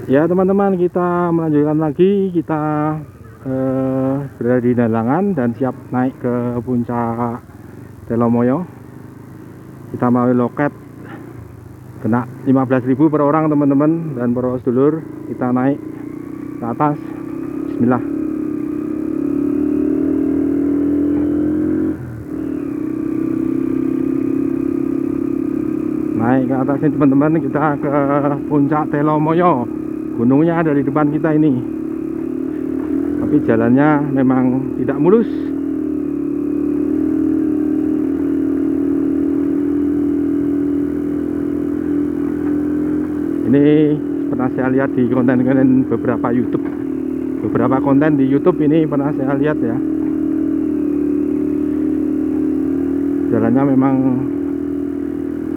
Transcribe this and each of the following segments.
Ya teman-teman, kita melanjutkan lagi. Kita berada di Dalangan dan siap naik ke puncak Telomoyo. Kita melalui loket, kena 15.000 per orang teman-teman dan para sedulur. Kita naik ke atas. Bismillah. Naik ke atas ini teman-teman, kita ke puncak Telomoyo. Gunungnya ada di depan kita ini, tapi jalannya memang tidak mulus. Ini pernah saya lihat di konten-konten beberapa konten di YouTube ini pernah saya lihat ya. Jalannya memang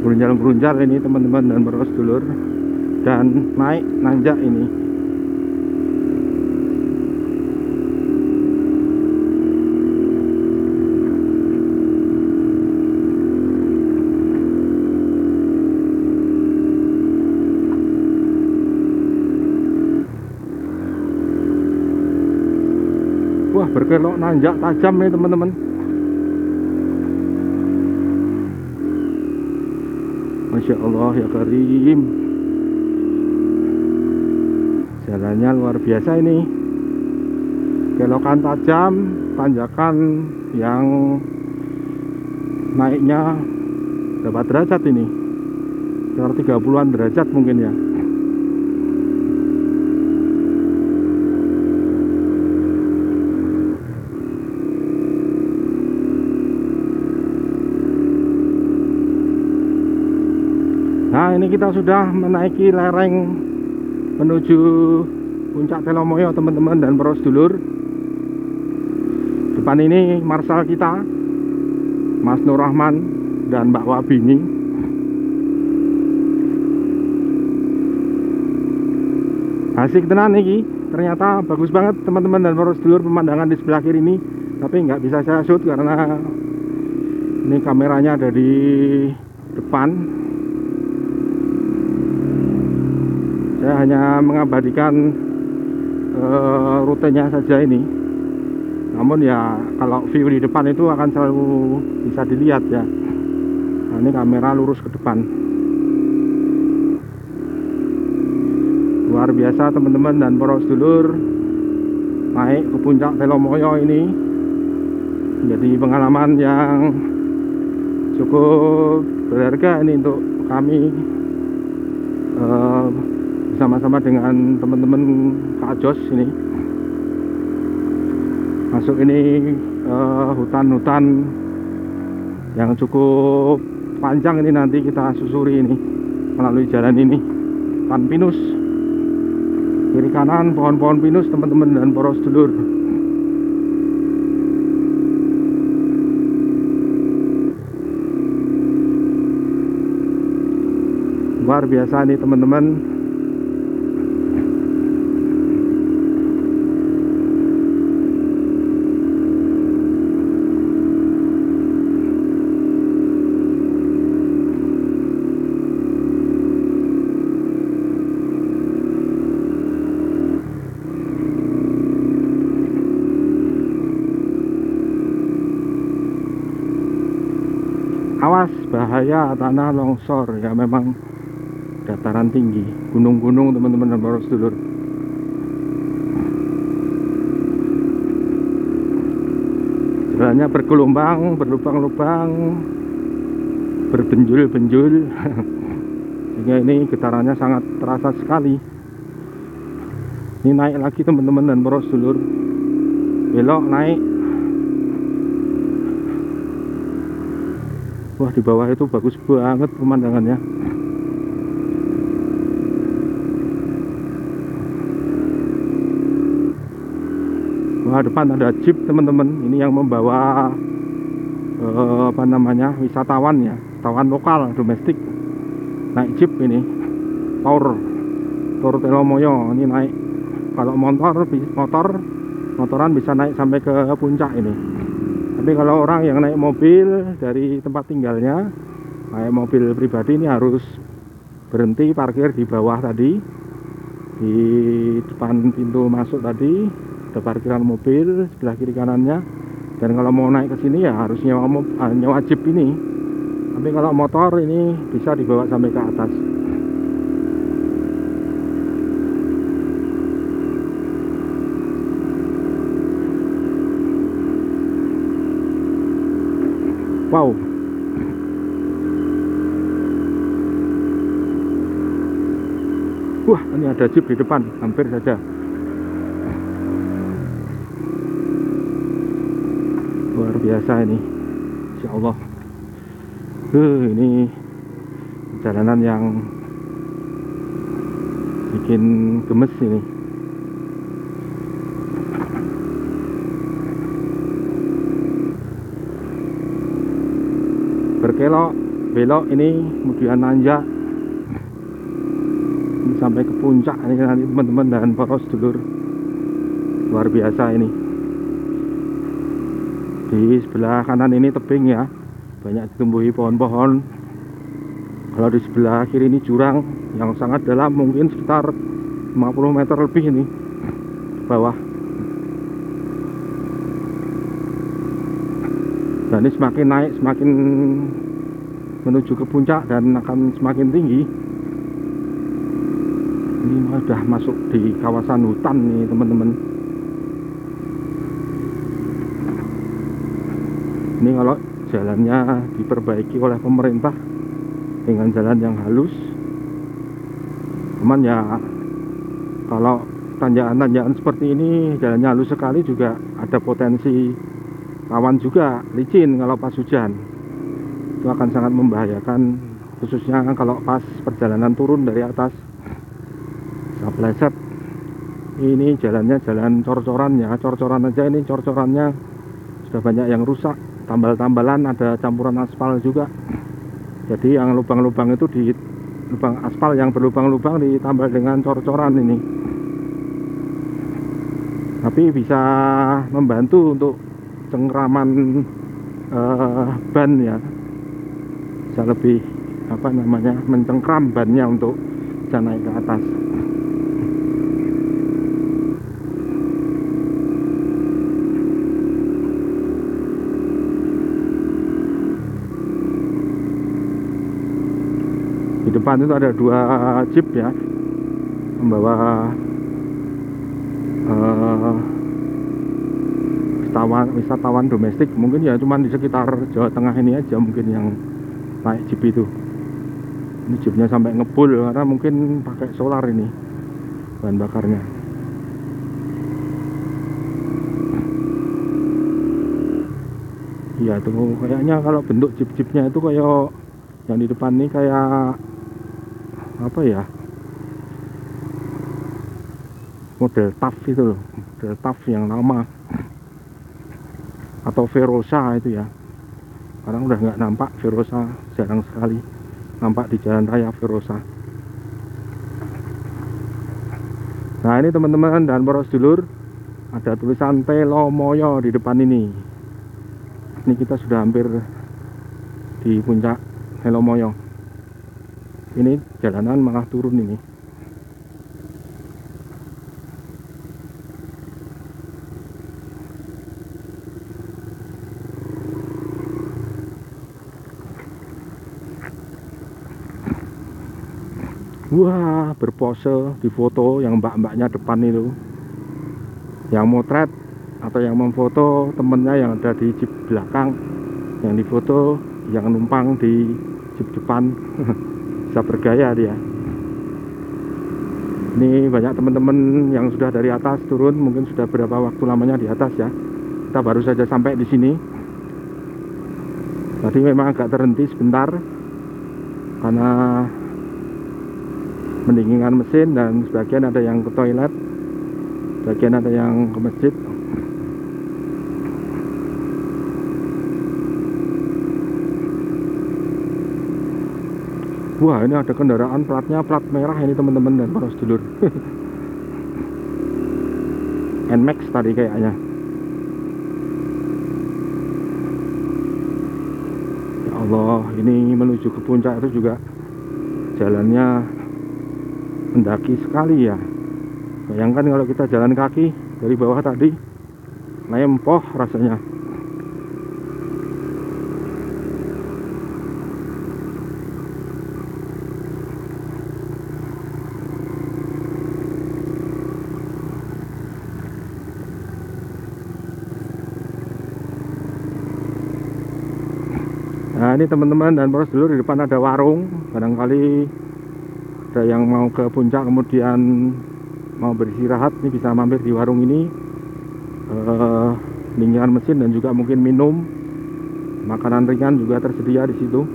berunjal-berunjal ini teman-teman dan para sedulur, dan naik nanjak ini. Wah, berkelok nanjak tajam nih teman-teman. Masya Allah ya Karim. Jalannya luar biasa ini. Kelokan tajam, tanjakan yang naiknya berapa derajat ini? Sekitar 30-an derajat mungkin ya. Nah, ini kita sudah menaiki lereng menuju puncak Telomoyo teman-teman dan para sedulur. Depan ini marshal kita, Mas Nur Rahman dan Mbak Wabini. Asik tenan nih, ternyata bagus banget teman-teman dan para sedulur pemandangan di sebelah kiri ini. Tapi nggak bisa saya shoot karena ini kameranya ada di depan. Saya hanya mengabadikan rutenya saja ini. Namun ya kalau view di depan itu akan selalu bisa dilihat ya. Nah, ini kamera lurus ke depan. Luar biasa teman-teman dan para sedulur, naik ke puncak Telomoyo ini menjadi pengalaman yang cukup berharga ini untuk kami, bersama-sama dengan teman-teman Kak Jos ini. Masuk ini hutan-hutan yang cukup panjang ini, nanti kita susuri ini melalui jalan ini, hutan pinus, kiri kanan pohon-pohon pinus teman-teman dan para sedulur. Luar biasa nih teman-teman. Awas bahaya tanah longsor ya, memang dataran tinggi, gunung-gunung teman-teman dan para sedulur. Jalannya bergelombang, berlubang-lubang, berbenjul-benjul sehingga ini getarannya sangat terasa sekali. Ini naik lagi teman-teman dan para sedulur, belok naik. Wah, di bawah itu bagus banget pemandangannya. Wah, depan ada jeep teman-teman. Ini yang membawa wisatawan ya, wisatawan lokal, domestik. Naik jeep ini, Tour Telomoyo. Ini naik, kalau motoran bisa naik sampai ke puncak ini. Tapi kalau orang yang naik mobil dari tempat tinggalnya, naik mobil pribadi, ini harus berhenti parkir di bawah tadi, Di depan pintu masuk tadi ada parkiran mobil sebelah kiri kanannya. Dan kalau mau naik ke sini ya harus nyewa jeep ini. Tapi kalau motor ini bisa dibawa sampai ke atas. Wow. Wah, ini ada jeep di depan, hampir saja. Luar biasa ini, insya Allah. Ini jalanan yang bikin gemes ini. Berkelok, belok ini kemudian nanjak ini sampai ke puncak ini nanti teman-teman dan para sedulur. Luar biasa ini. Di sebelah kanan ini tebing ya, banyak ditumbuhi pohon-pohon. Kalau di sebelah kiri ini jurang yang sangat dalam, mungkin sekitar 50 meter lebih ini ke bawah. Dan ini semakin naik, semakin menuju ke puncak dan akan semakin tinggi. Ini sudah masuk di kawasan hutan nih teman-teman. Ini kalau jalannya diperbaiki oleh pemerintah dengan jalan yang halus. Cuman ya kalau tanjakan-tanjakan seperti ini jalannya halus sekali juga ada potensi rawan juga licin kalau pas hujan. Itu akan sangat membahayakan, khususnya kalau pas perjalanan turun dari atas. Bisa pleset. Ini jalannya jalan cor-coran ya, cor-coran aja ini cor-corannya sudah banyak yang rusak. Tambal-tambalan, ada campuran aspal juga. Jadi yang lubang-lubang itu di lubang aspal yang berlubang-lubang ditambal dengan cor-coran ini. Tapi bisa membantu untuk cengkraman ban ya. Bisa lebih mencengkram bannya untuk bisa naik ke atas. Di depan itu ada 2 jeep ya, membawa wisatawan domestik. Mungkin ya cuman di sekitar Jawa Tengah ini aja mungkin yang naik jeep itu. Ini jeepnya sampai ngebul karena mungkin pakai solar ini bahan bakarnya. Iya tuh kayaknya kalau bentuk jeep-jeepnya itu kayak yang di depan ini kayak apa ya, model TAF itu loh, model TAF yang lama atau Verosa itu ya. Sekarang udah nggak nampak Verosa, jarang sekali nampak di jalan raya Verosa. Nah ini teman-teman dan para sedulur, ada tulisan Telomoyo di depan ini. Ini kita sudah hampir di puncak Telomoyo. Ini jalanan malah turun ini. Wah, berpose di foto yang mbak-mbaknya depan itu, yang motret atau yang memfoto temennya yang ada di jeep belakang, yang difoto yang numpang di jeep depan. Bisa bergaya dia. Ini banyak teman-teman yang sudah dari atas turun, mungkin sudah berapa waktu lamanya di atas ya. Kita baru saja sampai di sini. Tadi memang agak terhenti sebentar karena pendinginan mesin, dan sebagian ada yang ke toilet, sebagian ada yang ke masjid. Wah, ini ada kendaraan platnya plat merah ini teman-teman dan para sedulur. NMAX tadi kayaknya. Ya Allah, ini menuju ke puncak itu juga jalannya mendaki sekali ya. Bayangkan kalau kita jalan kaki dari bawah tadi, lempoh rasanya. Nah ini teman-teman dan poros dulur, di depan ada warung. Barangkali ada yang mau ke puncak kemudian mau beristirahat, ini bisa mampir di warung ini. Dingin mesin dan juga mungkin minum. Makanan ringan juga tersedia di situ.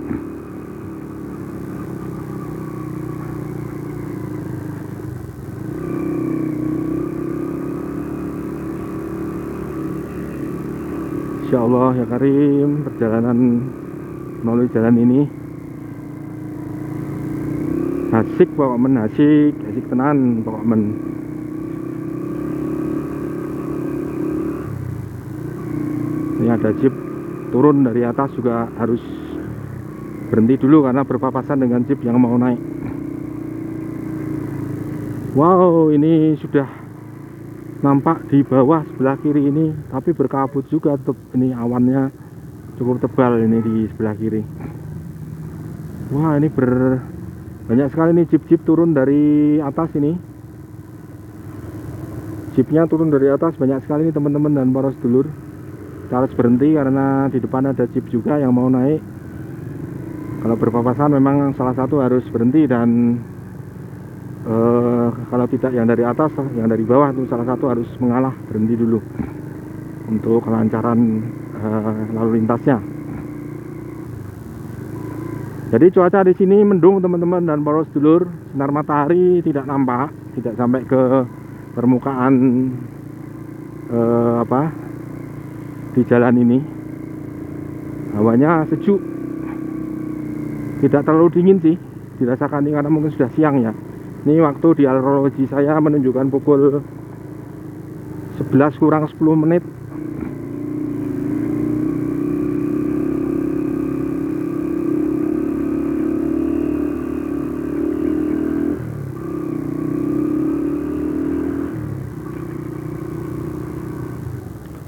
Insya Allah ya Karim, perjalanan melalui jalan ini asik pokoknya, asik tenan pokoknya. Ini ada jeep turun dari atas, juga harus berhenti dulu karena berpapasan dengan jeep yang mau naik. Wow, ini sudah nampak di bawah sebelah kiri ini, tapi berkabut juga tetap. Ini awannya cukup tebal ini di sebelah kiri. Wah, ini banyak sekali nih jeep-jeep turun dari atas ini. Jeepnya turun dari atas banyak sekali nih teman-teman dan para sedulur. Kita harus berhenti karena di depan ada jeep juga yang mau naik. Kalau berpapasan memang salah satu harus berhenti, dan kalau tidak yang dari atas, yang dari bawah itu salah satu harus mengalah, berhenti dulu untuk kelancaran lalu lintasnya. Jadi cuaca di sini mendung teman-teman dan para sedulur, sinar matahari tidak nampak, tidak sampai ke permukaan di jalan ini. Hawanya sejuk, tidak terlalu dingin sih dirasakan ini karena mungkin sudah siang ya. Ini waktu di alerologi saya menunjukkan pukul 11 kurang 10 menit.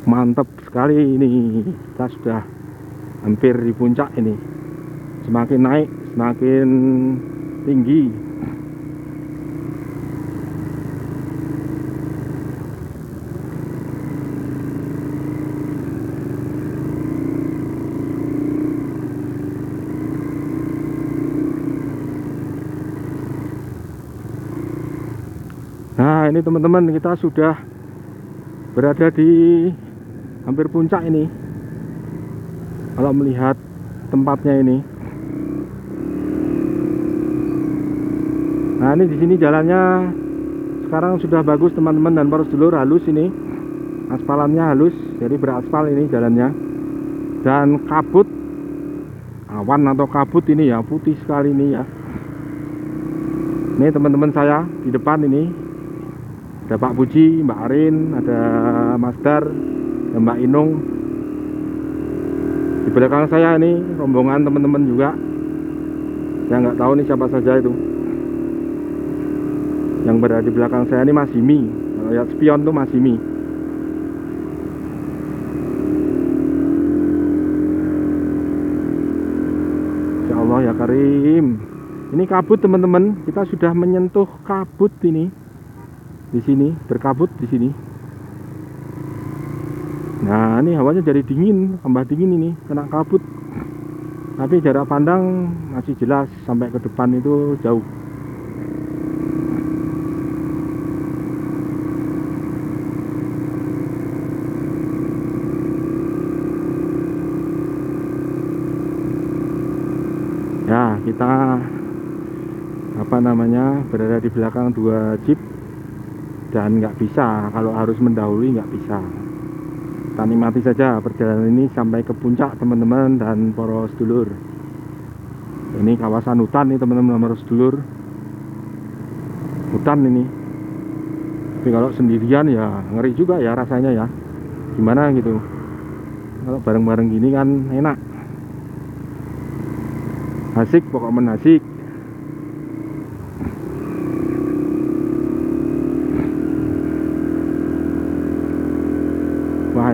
Mantap sekali ini, kita sudah hampir di puncak ini. Semakin naik semakin tinggi. Nah ini teman-teman, kita sudah berada di hampir puncak ini. Kalau melihat tempatnya ini, nah ini di sini jalannya sekarang sudah bagus teman-teman dan para sedulur, halus ini, aspalannya halus, jadi beraspal ini jalannya. Dan kabut, awan atau kabut ini ya, putih sekali ini ya. Ini teman-teman saya di depan ini ada Pak Puji, Mbak Arin, ada Mas Dar, ada Mbak Inung. Di belakang saya ini rombongan teman-teman juga. Saya nggak tahu nih siapa saja itu. Yang berada di belakang saya ini Mas Himi. Kalau lihat spion tuh Mas Himi. Ya Allah ya Karim. Ini kabut teman-teman. Kita sudah menyentuh kabut ini. Di sini berkabut di sini. Nah ini hawanya jadi dingin, tambah dingin ini, kena kabut. Tapi jarak pandang masih jelas, sampai ke depan itu jauh. Ya kita berada di belakang dua jeep, dan nggak bisa, kalau harus mendahului nggak bisa. Kita nikmati saja perjalanan ini sampai ke puncak teman-teman dan para sedulur. Ini kawasan hutan nih teman-teman dan para sedulur, hutan ini. Tapi kalau sendirian ya ngeri juga ya rasanya ya, gimana gitu. Kalau bareng-bareng gini kan enak, asik pokoknya asik.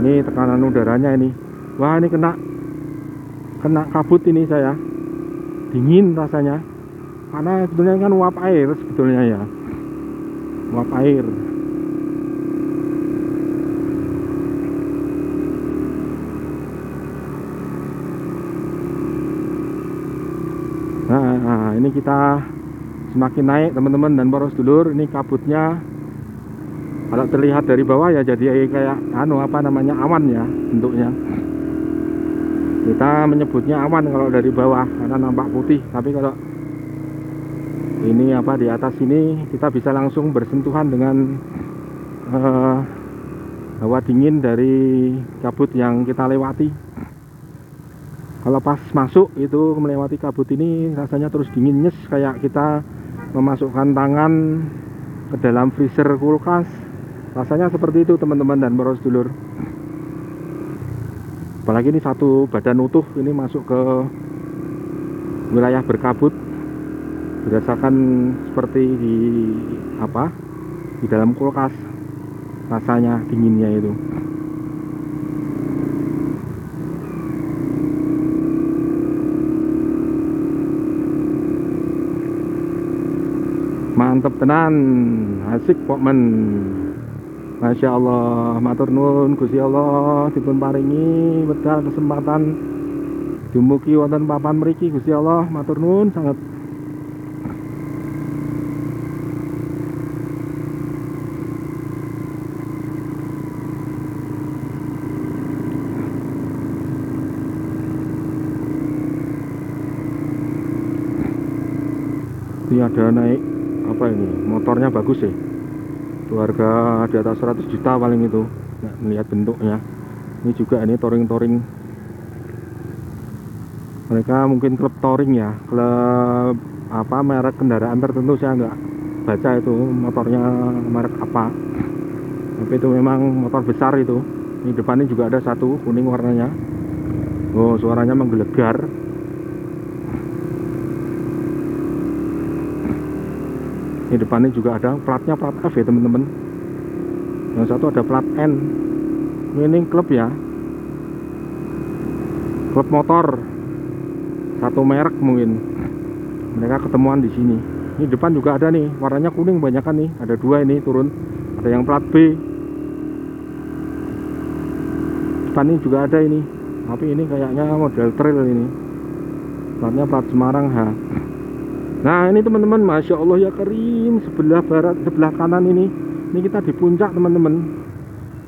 ini tekanan udaranya ini. Wah, ini kena kabut ini saya. Dingin rasanya. Karena sebetulnya kan uap air sebetulnya ya. Uap air. Nah, ini kita semakin naik teman-teman dan para sedulur. Ini kabutnya kalau terlihat dari bawah ya jadi kayak awan ya bentuknya. Kita menyebutnya awan kalau dari bawah karena nampak putih, tapi kalau ini di atas ini kita bisa langsung bersentuhan dengan hawa dingin dari kabut yang kita lewati. Kalau pas masuk itu melewati kabut ini rasanya terus dingin nyes, kayak kita memasukkan tangan ke dalam freezer kulkas. Rasanya seperti itu teman-teman dan para sedulur. Apalagi ini satu badan utuh ini masuk ke wilayah berkabut, berdasarkan seperti di dalam kulkas, rasanya dinginnya itu. Mantep tenan, asik pokmen. Masya Allah, matur nuwun Gusti Allah dipun paringi wedal kesempatan dumugi wonten papan mriki. Gusti Allah matur nuwun sangat. Ini ada naik ini motornya bagus ya, harga di atas 100 juta paling itu. Nah, melihat bentuknya ini juga, ini touring mereka mungkin klub touring ya, klub merek kendaraan tertentu, saya nggak baca itu motornya merek apa, tapi itu memang motor besar itu. Ini depannya juga ada satu kuning warnanya. Oh, suaranya menggelegar. Ini depannya juga ada platnya, plat F ya teman-teman. Yang satu ada plat N. Ini klub ya, klub motor satu merek mungkin. Mereka ketemuan di sini. Ini depan juga ada nih, warnanya kuning banyak kan nih. Ada dua ini turun. Ada yang plat B. Depan ini juga ada ini. Tapi ini kayaknya model trail ini. Platnya plat Semarang H. Nah, ini teman-teman, Masya Allah ya karim, sebelah barat, sebelah kanan ini kita di puncak teman-teman.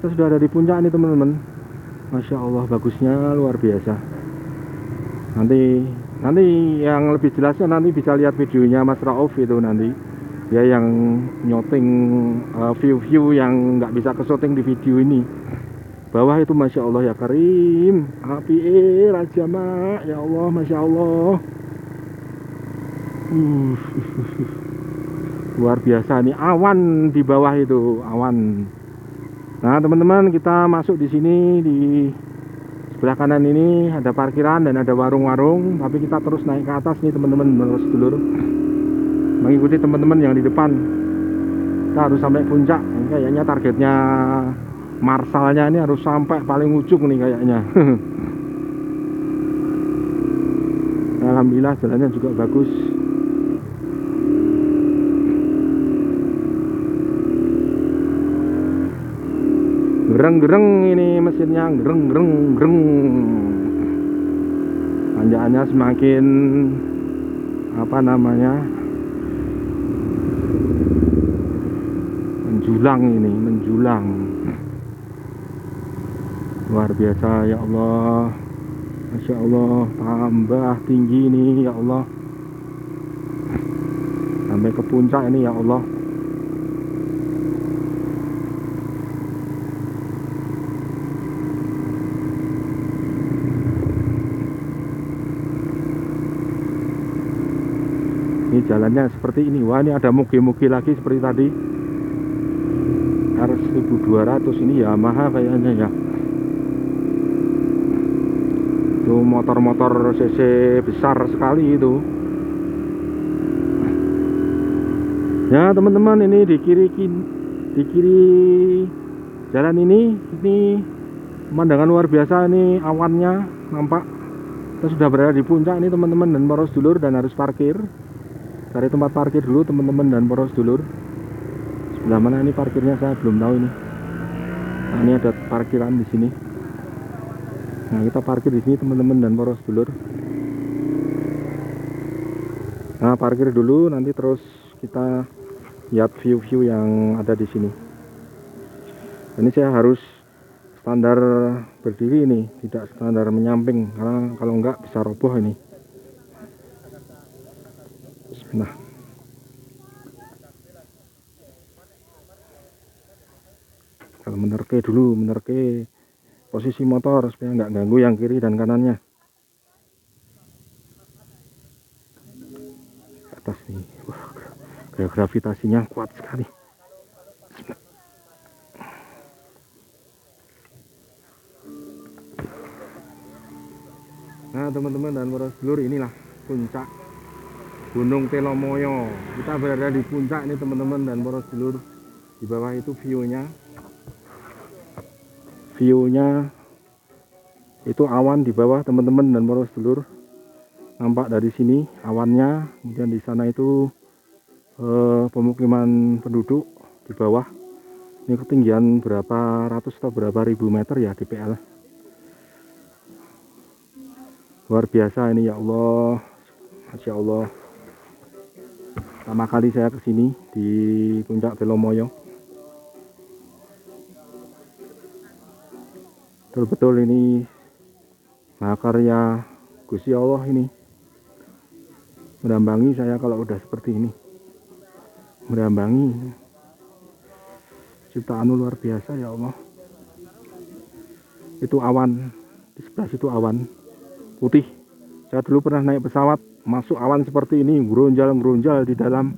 Kita sudah ada di puncak ini teman-teman. Masya Allah, bagusnya luar biasa. Nanti yang lebih jelasnya nanti bisa lihat videonya Mas Rauf itu nanti. Dia yang nyoting view-view yang nggak bisa kesyuting di video ini. Bawah itu Masya Allah ya karim, api Raja Mak, ya Allah, Masya Allah. Luar biasa nih, awan di bawah itu, awan. Nah teman-teman, kita masuk di sini, di sebelah kanan ini ada parkiran dan ada warung-warung, tapi kita terus naik ke atas nih teman-teman, terus dulu mengikuti teman-teman yang di depan. Kita harus sampai puncak. Ini kayaknya targetnya marsalnya ini harus sampai paling ujung nih kayaknya. Alhamdulillah jalannya juga bagus. Gereng-gereng ini mesinnya, gereng. Tanjakannya semakin menjulang. Luar biasa ya Allah. Masya Allah, tambah tinggi nih ya Allah. Sampai ke puncak ini ya Allah. Ini jalannya seperti ini. Wah, ini ada moge-moge lagi seperti tadi. R1200 ini Yamaha kayaknya ya. Itu motor-motor cc besar sekali itu. Ya teman-teman, ini di kiri jalan ini Pemandangan luar biasa ini, awannya nampak. Kita sudah berada di puncak ini teman-teman dan para sedulur, dan harus parkir. Cari tempat parkir dulu teman-teman dan para sedulur. Sebelah mana ini parkirnya saya belum tahu ini. Nah, ini ada parkiran di sini. Nah, kita parkir di sini teman-teman dan para sedulur. Nah, parkir dulu, nanti terus kita lihat view-view yang ada di sini. Ini saya harus standar berdiri ini, tidak standar menyamping, karena kalau enggak bisa roboh ini. Nah, kalau menerke dulu, menerke posisi motor supaya nggak ganggu yang kiri dan kanannya. Ke atas nih, wah, gaya gravitasinya kuat sekali. Nah teman-teman dan para sedulur, inilah puncak Gunung Telomoyo. Kita berada di puncak ini teman-teman dan para sedulur. Di bawah itu view-nya itu awan di bawah teman-teman dan para sedulur. Nampak dari sini awannya, kemudian di sana itu pemukiman penduduk di bawah. Ini ketinggian berapa ratus atau berapa ribu meter ya DPL. Luar biasa ini, ya Allah, Masya Allah. Pertama kali saya kesini di puncak Telomoyo. Betul-betul ini mahakarya Gusti Allah ini. Merambangi saya kalau udah seperti ini. Merambangi. Ciptaan luar biasa, ya Allah. Itu awan. Di sebelah situ awan putih. Saya dulu pernah naik pesawat, masuk awan seperti ini, geronjal-geronjal di dalam,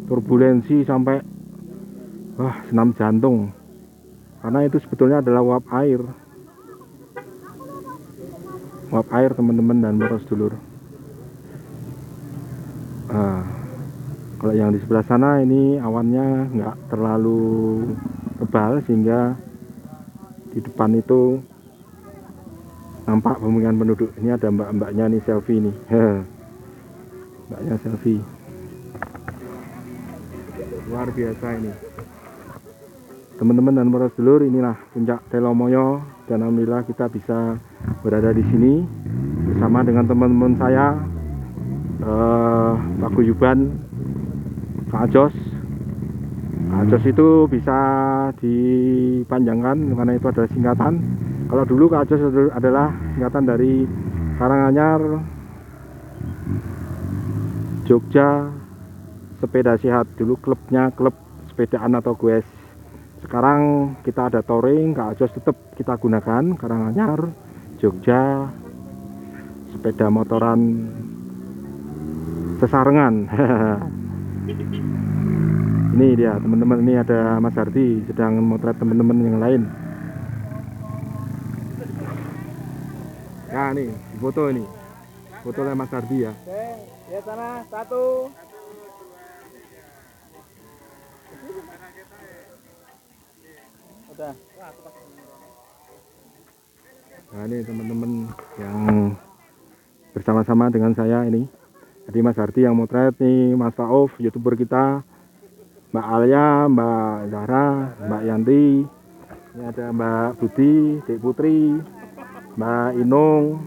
turbulensi sampai senam jantung. Karena itu sebetulnya adalah uap air. Uap air teman-teman dan para sedulur. Kalau yang di sebelah sana ini awannya nggak terlalu tebal, sehingga di depan itu nampak pemukiman penduduk. Ini ada mbak-mbaknya nih selfie nih. Mbaknya selfie. Luar biasa ini. Teman-teman dan para sedulur, inilah puncak Telomoyo, dan alhamdulillah kita bisa berada di sini bersama dengan teman-teman saya, Pak Guyuban, Kak Ajos. Kak Ajos itu bisa dipanjangkan karena itu adalah singkatan. Kalau dulu Kak Ajos adalah singkatan dari Karanganyar Jogja Sepeda Sehat. Dulu klubnya klub sepedaan atau goes. Sekarang kita ada touring, Kak Ajos tetap kita gunakan Karanganyar Jogja sepeda motoran sesarengan. Ini dia teman-teman, ini ada Mas Hardi sedang motret teman-teman yang lain. Ya nih foto, ini fotonya Mas Hardi ya. Oke, lihat sana, satu. Udah. Nah ini teman-teman yang bersama-sama dengan saya ini. Jadi Mas Hardi yang motret nih, Mas Rauf YouTuber kita, Mbak Alia, Mbak Zahra, Mbak Yanti, ini ada Mbak Budi, Dek Putri, Mbak Inung,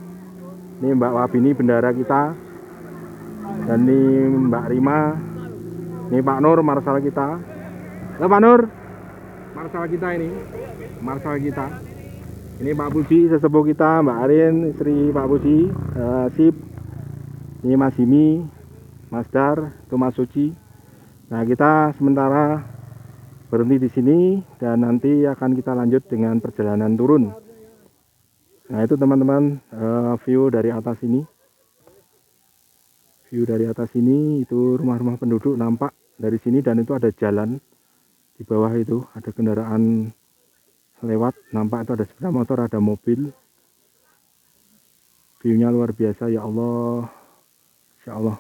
ini Mbak Wabini bendara kita, dan ini Mbak Rima, ini Pak Nur marsal kita. Halo Pak Nur, marsal kita ini, marsal kita. Ini Pak Puji sesepuh kita, Mbak Arin istri Pak Puji, Sip. Ini Mas Himi, Mas Dar, itu Mas Suci. Nah kita sementara berhenti di sini dan nanti akan kita lanjut dengan perjalanan turun. Nah itu teman-teman, view dari atas ini. View dari atas ini itu rumah-rumah penduduk nampak dari sini, dan itu ada jalan di bawah, itu ada kendaraan lewat, nampak itu ada sepeda motor, ada mobil. Viewnya luar biasa, ya Allah, insya Allah.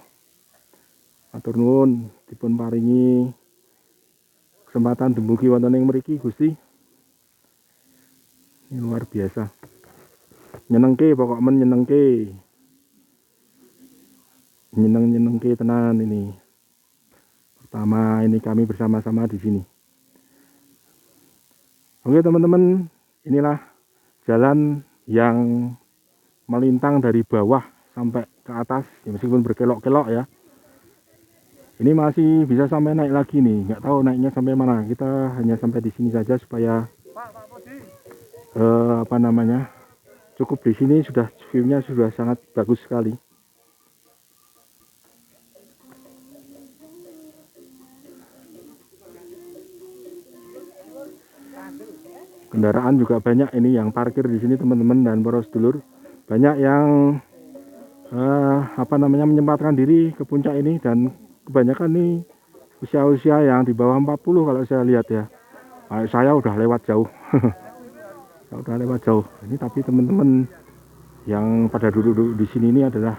Matur nuwun dipun paringi kesempatan dumugi wonten ing mriki Gusti. Ini luar biasa. Nyenengke pokok nyenengke. Nyenengke tenan ini. Pertama ini kami bersama-sama di sini. Oke teman-teman, inilah jalan yang melintang dari bawah sampai ke atas, ya, meskipun berkelok-kelok ya. Ini masih bisa sampai naik lagi nih, nggak tahu naiknya sampai mana. Kita hanya sampai di sini saja supaya cukup di sini sudah view-nya sudah sangat bagus sekali. Kendaraan juga banyak ini yang parkir di sini teman-teman dan para sedulur. Banyak yang menyempatkan diri ke puncak ini dan kebanyakan nih usia-usia yang di bawah 40 kalau saya lihat ya. Saya udah lewat jauh. Saya udah lewat jauh. Ini tapi teman-teman yang pada duduk di sini ini adalah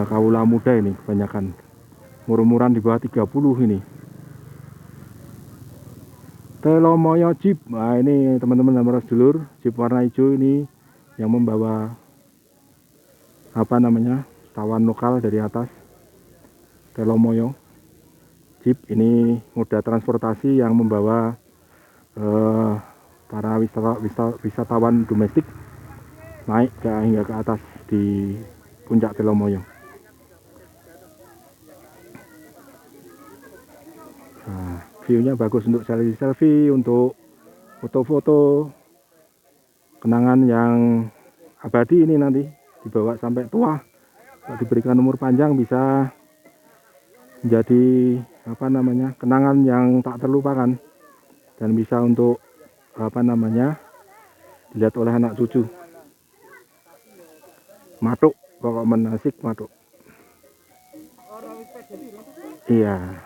kaula muda ini kebanyakan. Umur-umuran di bawah 30 ini. Telomoyo Jeep. Nah, ini teman-teman dan para sedulur, Jeep warna hijau ini yang membawa tawan lokal dari atas. Telomoyo Jeep ini moda transportasi yang membawa para wisatawan domestik naik hingga ke atas di puncak Telomoyo. Nah, view-nya bagus untuk selfie, untuk foto-foto kenangan yang abadi ini nanti dibawa sampai tua. Kalau diberikan umur panjang bisa menjadi kenangan yang tak terlupakan dan bisa untuk dilihat oleh anak cucu. Matuk pokok menasik matuk. Iya.